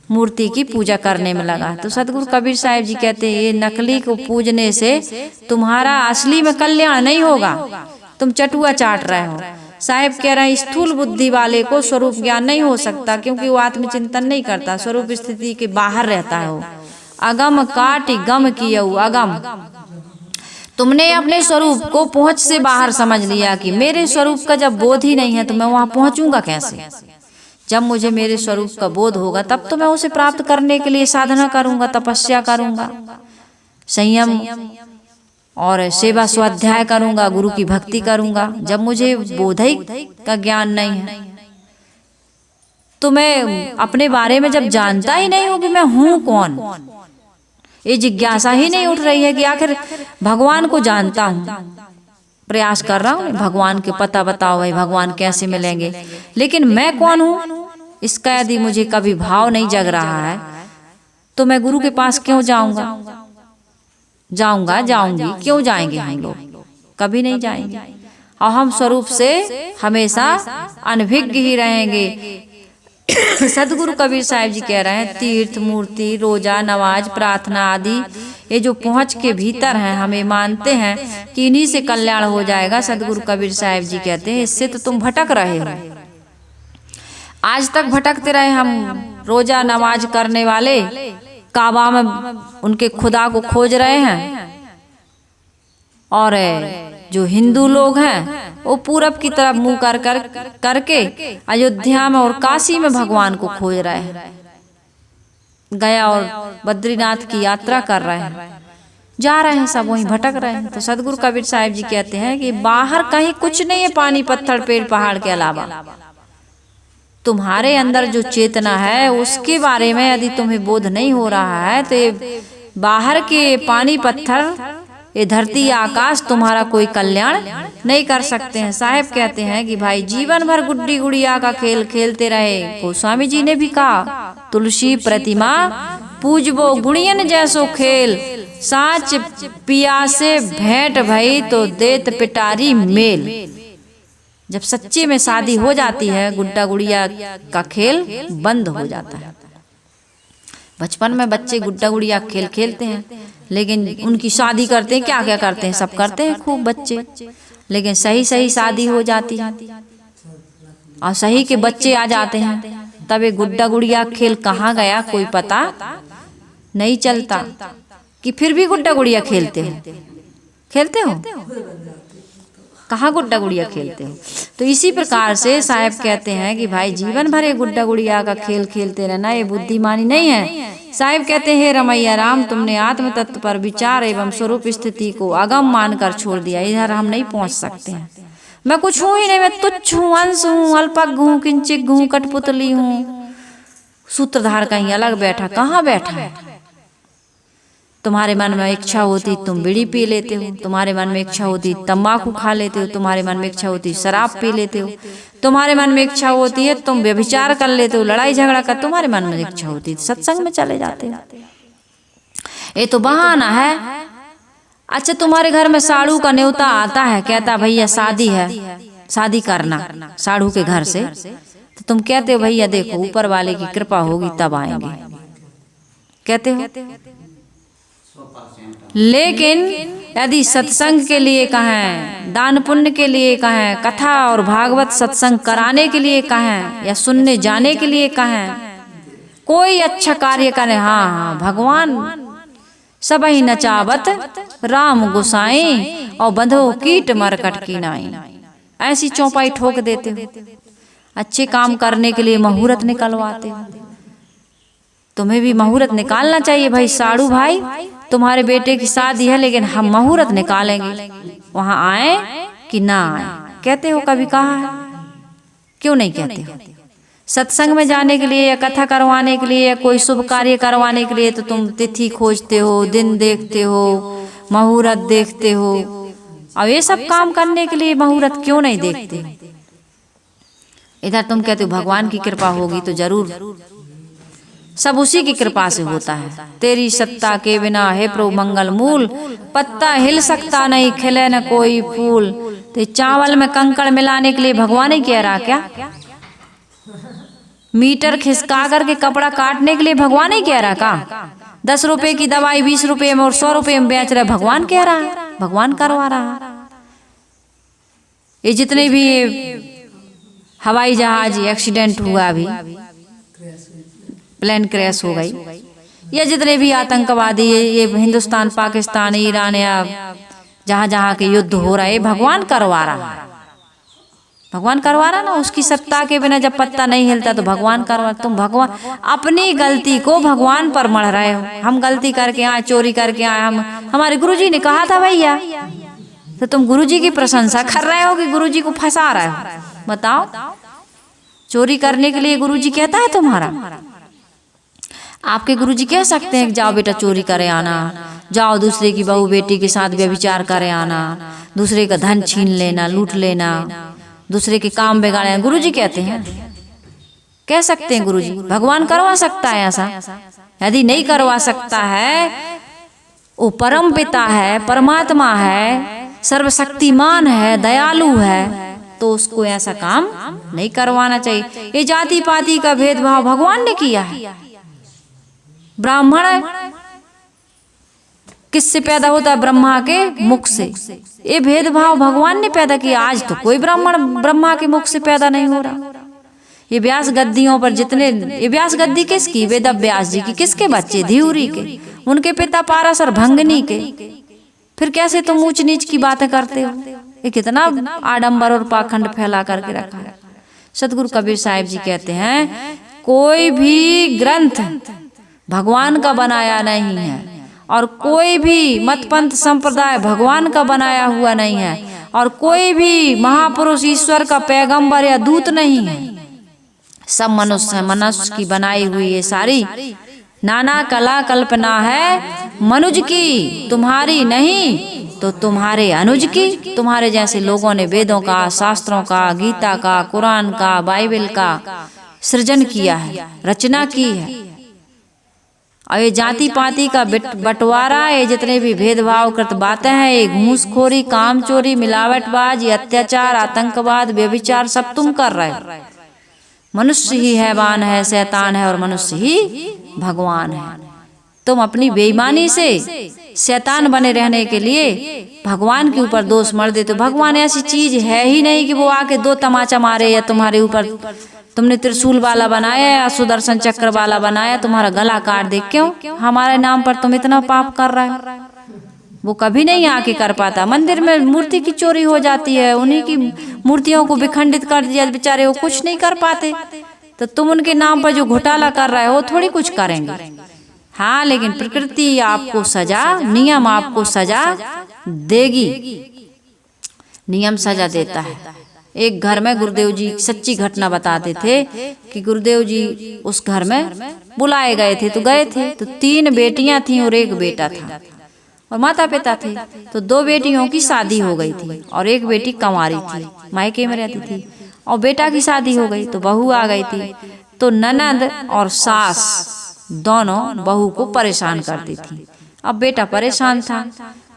मूर्ति की पूजा करने में लगा। तो सदगुरु कबीर साहिब जी कहते हैं ये नकली को पूजने से तुम्हारा असली में कल्याण नहीं होगा, तुम चटुआ चाट रहे हो। साहिब कह रहे हैं स्थूल बुद्धि वाले को स्वरूप ज्ञान नहीं हो सकता, क्योंकि वो आत्मचिंतन नहीं करता, स्वरूप स्थिति के बाहर रहता है वो। अगम काट गम कियऊ अगम, तुमने अपने स्वरूप को पहुंच से बाहर समझ लिया कि मेरे स्वरूप का जब बोध ही नहीं है तो मैं वहां पहुंचूंगा कैसे। जब मुझे मेरे स्वरूप का बोध होगा तब तो मैं उसे प्राप्त करने के लिए साधना करूंगा, तपस्या करूंगा, संयम और सेवा स्वाध्याय करूंगा, गुरु की भक्ति करूंगा। जब मुझे बोधई का ज्ञान नहीं है तो मैं अपने बारे में जब जानता ही नहीं हूं कि मैं हूं कौन, ये जिज्ञासा ही नहीं उठ रही है कि आखिर भगवान को जानता हूं, प्रयास कर रहा हूं भगवान के पता बताओ भाई भगवान कैसे मिलेंगे, लेकिन मैं कौन हूं इसका यदि मुझे कभी भाव नहीं जग रहा है तो मैं गुरु के पास क्यों जाऊंगा, जाऊंगी, क्यों जाएंगे हम लोग, कभी नहीं जाएंगे। और हम स्वरूप से हमेशा अनभिज्ञ ही रहेंगे। सदगुरु कबीर साहिब जी कह रहे हैं तीर्थ, मूर्ति, रोजा, नमाज, प्रार्थना आदि ये जो पहुंच के भीतर हैं, हमें मानते हैं कि इन्हीं से कल्याण हो जाएगा। सदगुरु कबीर साहिब जी कहते हैं इससे तो तुम भटक रहे हो, आज तक भटकते रहे हम। रोजा नमाज करने वाले काबा में उनके खुदा को खोज रहे हैं, और जो हिंदू लोग हैं वो पूरब की तरफ मुंह करके अयोध्या में और काशी में भगवान को खोज रहे हैं, गया और बद्रीनाथ की यात्रा कर रहे हैं, जा रहे हैं, सब वहीं भटक रहे हैं। तो सदगुरु कबीर साहिब जी कहते हैं कि बाहर कहीं कुछ नहीं है, पानी पत्थर पेड़ पहाड़ के अलावा तुम्हारे अंदर जो चेतना है उसके बारे में यदि तुम्हें बोध नहीं हो रहा है तो ये बाहर के पानी पत्थर, ये धरती आकाश तुम्हारा कोई कल्याण नहीं कर सकते हैं। साहिब कहते हैं कि भाई जीवन भर गुड्डी गुड़िया का खेल खेलते रहे। गोस्वामी जी ने भी कहा तुलसी प्रतिमा पूजबो गुणियन जैसो खेल, साच पिया से भेंट भई तो देत पिटारी मेल। जब सच्चे में शादी हो जाती है गुड्डा गुड़िया का खेल बंद हो जाता है। बचपन में बच्चे गुड्डा गुड़िया खेल खेलते हैं, लेकिन उनकी शादी करते हैं, क्या क्या करते हैं, सब करते हैं खूब बच्चे, लेकिन सही सही शादी हो जाती है और सही के बच्चे आ जाते हैं, तब ये गुड्डा गुड़िया खेल कहाँ गया कोई पता नहीं चलता कि फिर भी गुड्डा गुड़िया खेलते हो, कहाँ गुड्डा गुड़िया खेलते हो। तो इसी प्रकार से साहब कहते हैं कि भाई जीवन भर ये गुड्डा गुड़िया का खेल खेलते रहना ये बुद्धिमानी नहीं है। साहिब कहते हैं रमैया राम, तुमने आत्म तत्व पर विचार एवं स्वरूप स्थिति को अगम मानकर छोड़ दिया, इधर हम नहीं पहुंच सकते हैं। मैं कुछ हूं ही नहीं, मैं तुच्छ हूँ, अंश हूँ, अल्पज्ञ हूँ, किंचित हूँ, कठपुतली हूँ। सूत्रधार कहीं अलग बैठा, कहाँ बैठा है। तुम्हारे मन में इच्छा होती तुम बीड़ी पी लेते हो, तुम्हारे मन में इच्छा होती तंबाकू खा लेते हो, तुम्हारे मन में इच्छा होती शराब पी लेते हो, तुम्हारे मन में इच्छा होती है तुम व्यभिचार कर लेते हो, लड़ाई झगड़ा कर, तुम्हारे मन में इच्छा होती सत्संग में चले जाते हो। ये तो बहाना है। अच्छा तुम्हारे घर में साड़ू का न्योता आता है, कहता भैया शादी है, शादी करना साड़ू के घर से, तो तुम कहते हो भैया देखो ऊपर वाले की कृपा होगी तब आएंगे, कहते हो। लेकिन यदि सत्संग के लिए कहें, दान पुण्य के लिए कहें, कथा और भागवत सत्संग कराने के लिए कहें या सुनने जाने के लिए कहें, कोई अच्छा कार्य करें, हाँ भगवान सब ही नचावत राम गोसाई और बंधो कीट मरकट की नाई, ऐसी चौपाई ठोक देते हो। अच्छे काम करने के लिए मुहूर्त निकलवाते हो। तुम्हें भी मुहूर्त निकालना चाहिए भाई। साड़ू भाई तुम्हारे बेटे की शादी है लेकिन हम मुहूर्त निकालेंगे, वहाँ आए कि ना आए? कहते हो कभी कहा है? क्यों नहीं कहते हो? सत्संग में जाने के लिए या कथा करवाने के लिए या कोई शुभ कार्य करवाने के लिए तो तुम तिथि खोजते हो, दिन देखते हो, मुहूर्त देखते हो, और ये सब काम करने के लिए मुहूर्त क्यों नहीं देखते? इधर तुम कहते हो भगवान की कृपा होगी तो जरूर, सब उसी की कृपा से होता है। तेरी सत्ता के बिना है प्रभु मंगल मूल, पत्ता हिल सकता नहीं खिले न कोई फूल। तो चावल में कंकड़ मिलाने के लिए भगवान ही कह रहा क्या? मीटर खिसका करके कपड़ा काटने के लिए भगवान ही कह रहा का? 10 रुपए की दवाई 20 रुपए में और 100 रुपए में बेच रहा, भगवान कह रहा है, भगवान करवा रहा है। ये जितने भी हवाई जहाज एक्सीडेंट हुआ, अभी प्लेन क्रैश हो गई, या जितने भी आतंकवादी ये हिंदुस्तान, पाकिस्तान, ईरान या जहाँ जहाँ के युद्ध हो रहा है, भगवान करवा रहा है। भगवान करवा रहा ना, उसकी सत्ता के बिना जब पत्ता नहीं हिलता तो भगवान करवा। तुम भगवान अपनी गलती को भगवान पर मढ़ रहे हो। हम गलती करके आए, चोरी करके आए, हमारे गुरुजी ने कहा था भैया, तो तुम गुरुजी की प्रशंसा कर रहे हो कि गुरुजी को फंसा रहे हो? बताओ, चोरी करने के लिए गुरुजी कहता है तुम्हारा? आपके गुरुजी कह सकते हैं कि जाओ बेटा चोरी करे आना, जाओ दूसरे की बहू बेटी के साथ व्यभिचार करे आना, दूसरे का धन छीन लेना, लूट लेना, दूसरे के काम बिगाड़े? गुरुजी कहते हैं? कह सकते हैं गुरुजी? भगवान करवा सकता है ऐसा? यदि नहीं करवा सकता है, वो परम पिता है, परमात्मा है, सर्वशक्तिमान है, दयालु है, तो उसको ऐसा काम नहीं करवाना चाहिए। ये जाति पाति का भेदभाव भगवान ने किया है। ब्राह्मण किससे पैदा होता है? ब्रह्मा के मुख से। ये भेदभाव भगवान ने पैदा किया। आज तो कोई ब्राह्मण ब्रह्मा के मुख से पैदा नहीं हो रहा। ये व्यास गद्दियों पर जितने, ये व्यास गद्दी किसकी? वेद व्यास जी की। किसके बच्चे? धिउरी के। उनके पिता पाराशर भंगनी के। फिर कैसे तुम ऊंच नीच की बातें करते हो? ये कितना आडंबर और पाखंड फैला करके रखा है। सतगुरु कबीर साहिब जी कहते हैं, कोई भी ग्रंथ भगवान का बनाया नहीं है, और कोई भी मतपंथ संप्रदाय भगवान का बनाया हुआ नहीं है, और कोई भी महापुरुष ईश्वर का पैगंबर या दूत नहीं है। सब मनुष्य की बनाई हुई ये सारी नाना कला कल्पना है मनुज की, तुम्हारी नहीं तो तुम्हारे अनुज की। तुम्हारे जैसे लोगों ने वेदों का, शास्त्रों का, गीता का, कुरान का, बाइबल का सृजन किया है, रचना की है। और ये जाति पाति का बंटवारा, ये जितने भी भेदभाव कृत बातें हैं, ये घूसखोरी, काम चोरी, मिलावटबाज, ये अत्याचार, आतंकवाद, व्यभिचार, सब तुम कर रहे हो। मनुष्य ही हैवान है, शैतान है, और मनुष्य ही भगवान है। तुम अपनी बेईमानी से शैतान बने रहने के लिए भगवान के ऊपर दोष मर देते। तो भगवान ऐसी चीज है ही नहीं कि वो आके 2 तमाचा मारे, या तुम्हारे ऊपर तुमने त्रिशूल वाला बनाया या सुदर्शन चक्र वाला बनाया, तुम्हारा गला काट दे। क्यों? हमारे नाम पर तुम इतना पाप कर रहे हो। वो कभी नहीं आके कर पाता। मंदिर में मूर्ति की चोरी हो जाती है, उन्हीं की मूर्तियों को विखंडित कर दिया, बेचारे वो कुछ नहीं कर पाते। तो तुम उनके नाम पर जो घोटाला कर रहे हो, थोड़ी कुछ करेंगे। हाँ, लेकिन प्रकृति आपको सजा, नियम आपको सजा देगी। नियम सजा देता है। एक घर में गुरुदेव जी सच्ची घटना बताते थे कि गुरुदेव जी उस घर में बुलाए गए थे, तो गए थे, तो 3 बेटियां थीं और 1 बेटा था, और माता पिता थे। तो 2 बेटियों की शादी हो गई थी और 1 बेटी कंवारी थी, मायके में रहती थी। और बेटा की शादी हो गई तो बहू आ गई थी। तो ननद और सास दोनों बहू को परेशान करती थी। अब बेटा परेशान था,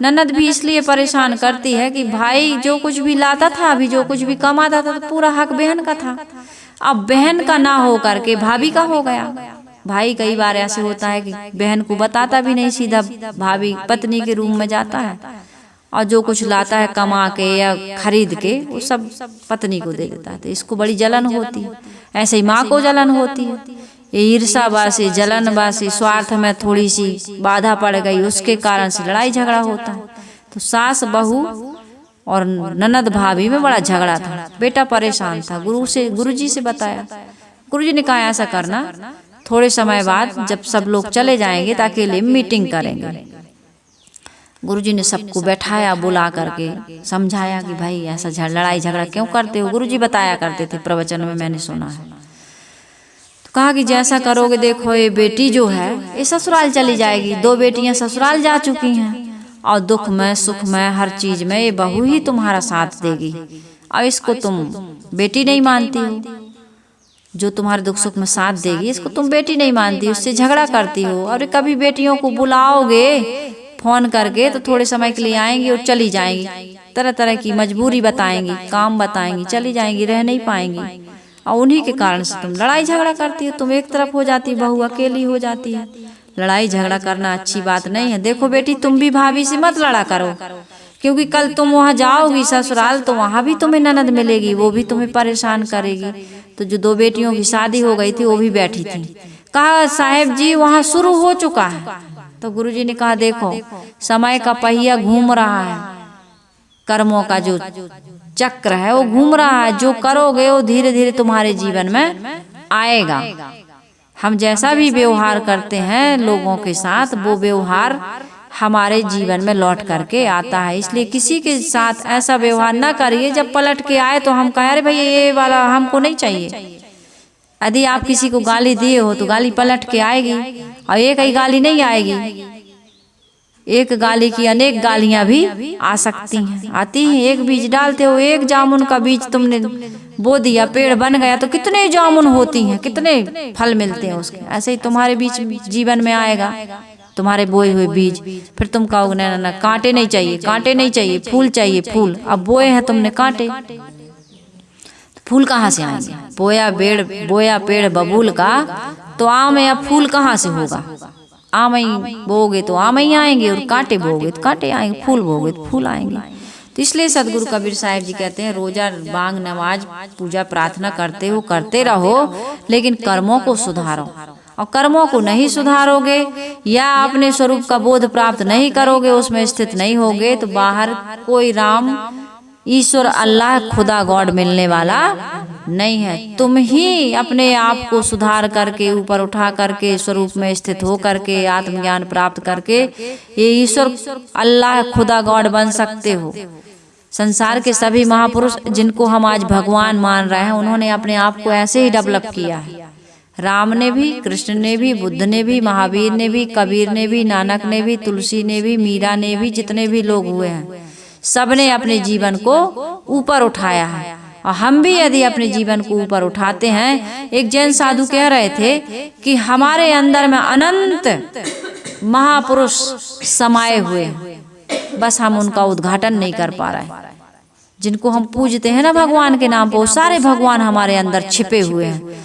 ननद भी इसलिए परेशान करती है कि भाई जो कुछ भी लाता था, अभी जो कुछ भी कमाता था, तो पूरा हक बहन का था। अब बहन का ना हो करके भाभी का हो गया। भाई कई बार ऐसे होता है कि बहन को बताता भी नहीं, सीधा भाभी पत्नी के रूम में जाता है और जो कुछ लाता है कमा के या खरीद के, वो सब पत्नी को दे देता है। तो इसको बड़ी जलन होती है। ऐसे ही माँ को जलन होती है। ये ईर्षावासी, जलनवासी, स्वार्थ में थोड़ी सी बाधा पड़ गई, उसके कारण से लड़ाई झगड़ा होता है। तो सास बहू और ननद भाभी में बड़ा झगड़ा था। बेटा परेशान था, गुरुजी से बताया। गुरुजी ने कहा ऐसा करना, थोड़े समय बाद जब सब लोग चले जाएंगे तो अकेले मीटिंग करेंगे। गुरुजी ने सबको बैठाया, बुला करके समझाया कि भाई ऐसा लड़ाई झगड़ा क्यों करते हो। गुरुजी बताया करते थे, प्रवचन में मैंने सुना है। तो कहा कि जैसा करोगे, देखो ये बेटी जो है ये ससुराल चली जाएगी, 2 बेटियां ससुराल जा चुकी हैं, और दुख में सुख में हर चीज में ये बहू ही तुम्हारा साथ देगी। और इसको तुम बेटी नहीं मानती हो, जो तुम्हारे दुख सुख में साथ देगी इसको तुम बेटी नहीं मानती, उससे झगड़ा करती हो। और कभी बेटियों को बुलाओगे फोन करके तो थोड़े समय के लिए आएंगी और चली जाएंगी, तरह तरह की मजबूरी बताएंगी, काम बताएंगी, चली जाएंगी, रह नहीं पाएंगी। और उन्हीं के कारण से तुम लड़ाई झगड़ा करती हो, तुम एक तरफ हो जाती, बहू अकेली हो जाती है। लड़ाई झगड़ा करना अच्छी बात नहीं है। देखो बेटी, तुम भी भाभी से मत लड़ा करो, क्योंकि कल तुम वहाँ जाओगी ससुराल तो वहाँ भी तुम्हें ननद मिलेगी, वो भी तुम्हें परेशान करेगी। तो जो 2 बेटियों की शादी हो गई थी वो भी बैठी थी। कहा साहेब जी वहाँ शुरू हो चुका है। तो गुरुजी ने कहा देखो समय का पहिया घूम रहा है, कर्मों का जो चक्र है वो घूम रहा है, जो करोगे वो धीरे धीरे तुम्हारे जीवन में आएगा। हम जैसा भी व्यवहार करते हैं लोगों के साथ, वो व्यवहार हमारे जीवन में लौट करके आता है। इसलिए किसी के साथ ऐसा व्यवहार ना करिए जब पलट के आए तो हम कहें अरे भाई ये वाला हमको नहीं चाहिए। यदि आप किसी को गाली दिए हो तो गाली पलट के आएगी, और एक ही गाली नहीं आएगी, एक गाली की अनेक गालियां भी आ सकती हैं, आती हैं। एक बीज डालते हो, एक जामुन का बीज तुमने बो दिया, पेड़ बन गया तो कितने जामुन होती हैं, कितने फल मिलते हैं उसके। ऐसे ही तुम्हारे बीच जीवन में आएगा तुम्हारे बोए हुए बीज, फिर तुम कहोगे ना ना कांटे नहीं चाहिए, कांटे नहीं चाहिए, फूल चाहिए फूल। अब बोए हैं तुमने कांटे, फूल कहाँ से आएंगे? बोया पेड़ बबूल का तो आम या फूल कहाँ से होगा? आम ही बोगे तो आम ही आएंगे, और कांटे बोगे तो कांटे आएंगे, फूल बोगे तो फूल आएंगे। तो इसलिए सदगुरु कबीर साहिब जी कहते हैं रोजा बांग नमाज पूजा प्रार्थना करते हो, करते रहो, लेकिन कर्मों को सुधारो। और कर्मों को नहीं सुधारोगे या अपने स्वरूप का बोध प्राप्त नहीं करोगे, उसमें स्थित नहीं होगे, तो बाहर कोई राम ईश्वर अल्लाह खुदा गॉड मिलने वाला नहीं है। तुम ही अपने आप को सुधार करके ऊपर उठा करके स्वरूप में स्थित हो करके आत्मज्ञान प्राप्त करके ये ईश्वर अल्लाह खुदा गॉड बन सकते हो। संसार के सभी महापुरुष जिनको हम आज भगवान मान रहे हैं, उन्होंने अपने आप को ऐसे ही डेवलप किया है। राम ने भी, कृष्ण ने भी, बुद्ध ने भी, महावीर ने भी, कबीर ने भी, नानक ने भी, तुलसी ने भी, मीरा ने भी, जितने भी लोग हुए हैं सबने अपने जीवन को ऊपर उठाया है। और हम भी यदि अपने जीवन को ऊपर उठाते हैं, एक जैन साधु कह रहे थे कि हमारे अंदर में अनंत महापुरुष समाये हुए हैं, बस हम उनका उद्घाटन नहीं कर पा रहे हैं। जिनको हम पूजते हैं ना भगवान के नाम पर, वो सारे भगवान हमारे अंदर छिपे हुए हैं।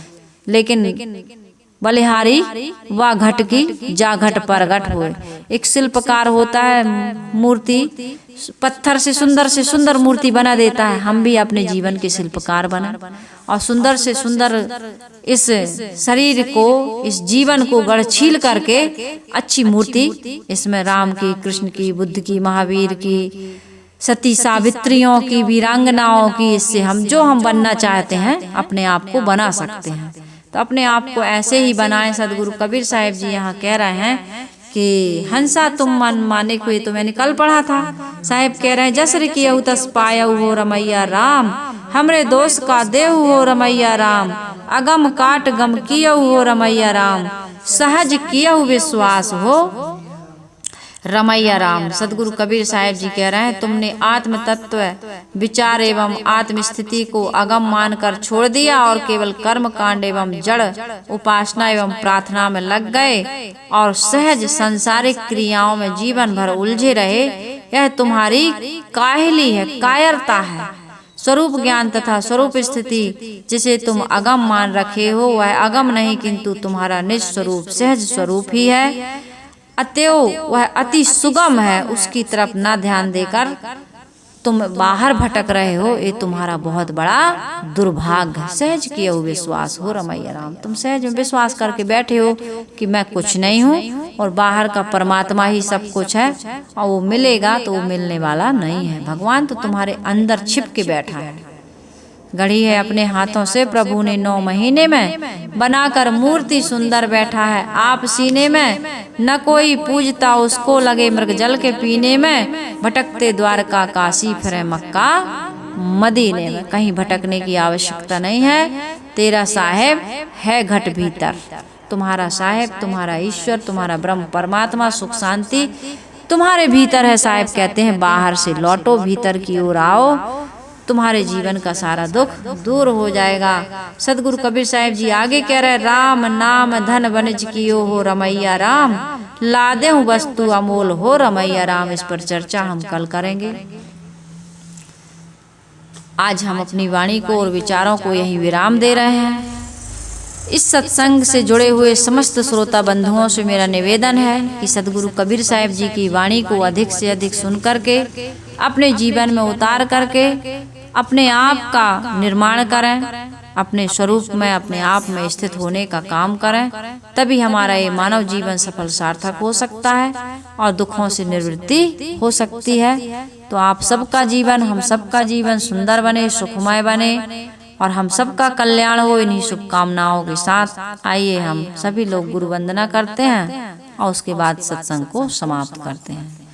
लेकिन बलिहारी व घट की जा घट पर घट हुए। एक शिल्पकार होता है, मूर्ति पत्थर से सुंदर मूर्ति बना देता है। हम भी अपने जीवन के शिल्पकार बना और सुंदर से सुंदर इस शरीर को, इस जीवन को गढ़ छील करके अच्छी मूर्ति इसमें राम की, कृष्ण की, बुद्ध की, महावीर की, सती सावित्रियों की, वीरांगनाओं की, इससे हम जो हम बनना चाहते हैं अपने आप को बना सकते हैं। तो अपने आप को ऐसे ही बनाएं। सदगुरु कबीर साहिब जी यहाँ कह रहे हैं कि हंसा तुम मन माने हुए, तो मैंने कल पढ़ा था। साहिब कह रहे हैं जसर कियहु तस पायहु हो रमैया राम, हमरे दोष का देहु हो रमैया राम, अगम काट गम कियहु हो रमैया राम, सहज कियहु विश्वास हो रमैया राम। सदगुरु कबीर साहिब जी कह रहे हैं तुमने आत्म तत्व विचार एवं आत्म स्थिति को अगम मानकर छोड़ दिया और केवल कर्म कांड एवं जड़ उपासना एवं प्रार्थना में लग गए और सहज सांसारिक क्रियाओं में जीवन भर उलझे रहे। यह तुम्हारी काहली है, कायरता है। स्वरूप ज्ञान तथा स्वरूप स्थिति जिसे तुम अगम मान रखे हो वह अगम नहीं किंतु तुम्हारा निज स्वरूप सहज स्वरूप ही है। अतएव वह अति सुगम है, उसकी तरफ ना ध्यान देकर तुम बाहर भटक रहे हो, ये तुम्हारा बहुत बड़ा दुर्भाग्य है। सहज किया हुआ विश्वास हो रमैया राम, तुम सहज में विश्वास करके बैठे हो कि मैं कुछ नहीं हूँ और बाहर का परमात्मा ही सब कुछ है और वो मिलेगा तो वो मिलने वाला नहीं है। भगवान तो तुम्हारे अंदर छिप के बैठा है। गढ़ी है अपने हाथों से प्रभु ने 9 महीने में, बनाकर मूर्ति सुंदर बैठा है आप सीने में। न कोई पूजता उसको लगे मृग जल के पीने में, भटकते द्वारका काशी फिरे मक्का मदीने में। कहीं भटकने की आवश्यकता नहीं है, तेरा साहेब है घट भीतर। तुम्हारा साहेब, तुम्हारा ईश्वर, तुम्हारा ब्रह्म परमात्मा सुख शांति तुम्हारे भीतर है। साहेब कहते हैं बाहर से लौटो, भीतर की ओर आओ, तुम्हारे जीवन का सारा दुख दूर हो जाएगा। सदगुरु कबीर साहिब जी आगे कह रहे, राम नाम धन वनिज कियो हो रमैया राम, लादे वस्तु अमोल हो रमैया राम। इस पर चर्चा हम कल करेंगे। आज हम अपनी वाणी को और विचारों को यहीं विराम दे रहे हैं। इस सत्संग से जुड़े हुए समस्त श्रोता बंधुओं से मेरा निवेदन है कि सदगुरु कबीर साहिब जी की वाणी को अधिक से अधिक सुन करके अपने जीवन में उतार करके अपने आप का निर्माण करें, अपने स्वरूप में अपने आप में स्थित होने का काम करें। तभी हमारा ये मानव जीवन सफल सार्थक हो सकता है और दुखों से निवृत्ति हो सकती है। तो आप सबका जीवन, हम सबका जीवन सुंदर बने, सुखमय बने और हम सबका कल्याण हो। इन्हीं शुभकामनाओं के साथ आइए हम सभी लोग गुरु वंदना करते हैं और उसके बाद सत्संग को समाप्त करते हैं।